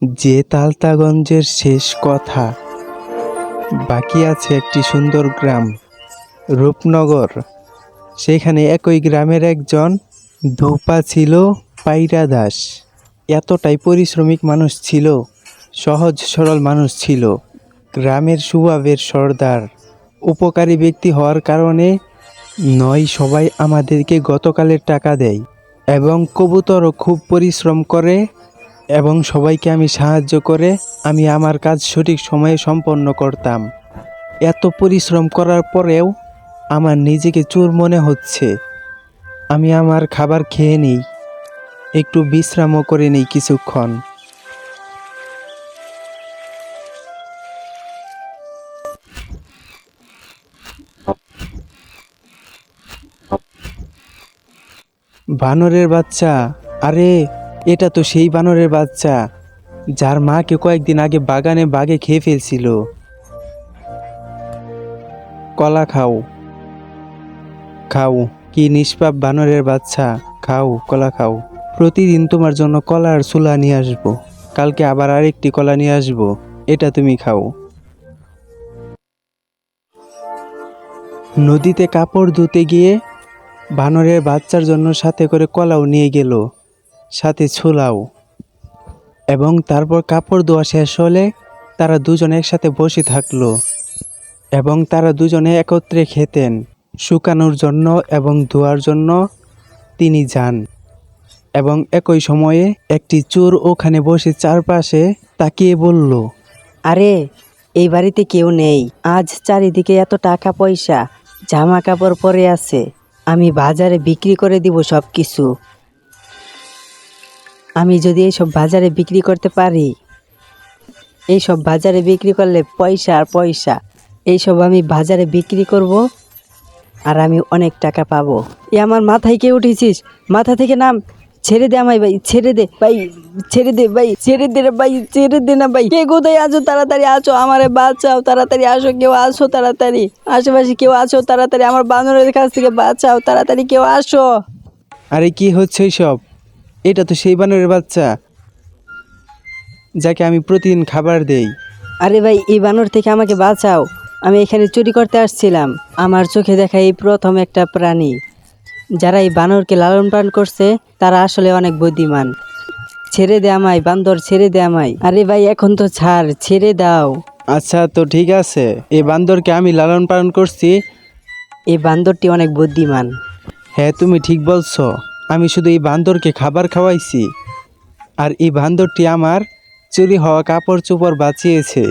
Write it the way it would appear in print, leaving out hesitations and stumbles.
যে তালতাগঞ্জের শেষ কথা, বাকি আছে একটি সুন্দর গ্রাম, রূপনগর। সেখানে একই গ্রামের একজন ধোপা ছিল, পায়রা দাস। এতটাই পরিশ্রমিক মানুষ ছিল, সহজ সরল মানুষ ছিল, গ্রামের স্বভাবের সর্দার। উপকারী ব্যক্তি হওয়ার কারণে নয় সবাই আমাদেরকে গতকালের টাকা দেয়, এবং কবুতরও খুব পরিশ্রম করে এবং সবাইকে আমি সাহায্য করে আমি আমার কাজ সঠিক সময়ে সম্পন্ন করতাম। এত পরিশ্রম করার পরেও আমার নিজেকে চোর মনে হচ্ছে। আমি আমার খাবার খেয়ে নিই, একটু বিশ্রামও করে নিই কিছুক্ষণ। বানরের বাচ্চা, আরে এটা তো সেই বানরের বাচ্চা যার মাকে কয়েকদিন আগে বাগানে বাঘে খেয়ে ফেলছিল। কলা খাও, খাও। কি নিষ্পাপ বানরের বাচ্চা, খাও, কলা খাও। প্রতিদিন তোমার জন্য কলার ছোলা নিয়ে আসবো, কালকে আবার আরেকটি কলা নিয়ে আসবো, এটা তুমি খাও। নদীতে কাপড় ধুতে গিয়ে বানরের বাচ্চার জন্য সাথে করে কলাও নিয়ে গেল, সাথে ছোলাও। এবং তারপর কাপড় ধোয়া শেষ হলে তারা দুজনে একসাথে বসে থাকলো এবং তারা দুজনে একত্রে খেতেন। শুকানোর জন্য এবং ধোয়ার জন্য তিনি যান, এবং একই সময়ে একটি চোর ওখানে বসে চারপাশে তাকিয়ে বলল, আরে, এই বাড়িতে কেউ নেই। আজ চারিদিকে এত টাকা পয়সা, জামা কাপড় পরে আছে। আমি বাজারে বিক্রি করে দিব সব কিছু। আমি যদি এইসব বাজারে বিক্রি করতে পারি, এইসব বাজারে বিক্রি করলে পয়সা আর পয়সা, এইসব আমি বাজারে বিক্রি করব আর আমি অনেক টাকা পাবো। আমার মাথায় কে উঠেছিস? মাথা থেকে নাম। ছেড়ে দে আমায় ভাই, ছেড়ে দে ভাই, ছেড়ে দে ভাই, ছেড়ে দে রে ভাই, ছেড়ে দে না ভাই। কে কোথায় আছো? তাড়াতাড়ি আসো, আমারে বাঁচাও, তাড়াতাড়ি আসো, কেউ আসো তাড়াতাড়ি। আশেপাশে কেউ আসো তাড়াতাড়ি, আমার বানরের কাছ থেকে বাঁচাও, তাড়াতাড়ি কেউ আসো। আরে কি হচ্ছে এইসব? এটা তো সেই বানরের বাচ্চা যাকে আমি প্রতিদিন খাবার দেই। আরে ভাই, এই বানর থেকে আমাকে বাঁচাও। আমি এখানে চুরি করতে আসছিলাম। আমার চোখে দেখা এই প্রথম একটা প্রাণী যারা এই বানরকে লালন পালন করছে, তারা আসলে অনেক বুদ্ধিমান। ছেড়ে দে আমায় বান্দর, ছেড়ে দে আমায়। আরে ভাই, এখন তো ছাড়, ছেড়ে দাও। আচ্ছা তো ঠিক আছে, এই বান্দরকে আমি লালন পালন করছি। এই বান্দরটি অনেক বুদ্ধিমান। হ্যাঁ তুমি ঠিক বলছো, আমি শুধু এই বান্দরকে খাবার খাওয়াইছি, আর এই বান্দরটি আমার চুরি হওয়া কাপড় চোপড় বাঁচিয়েছে।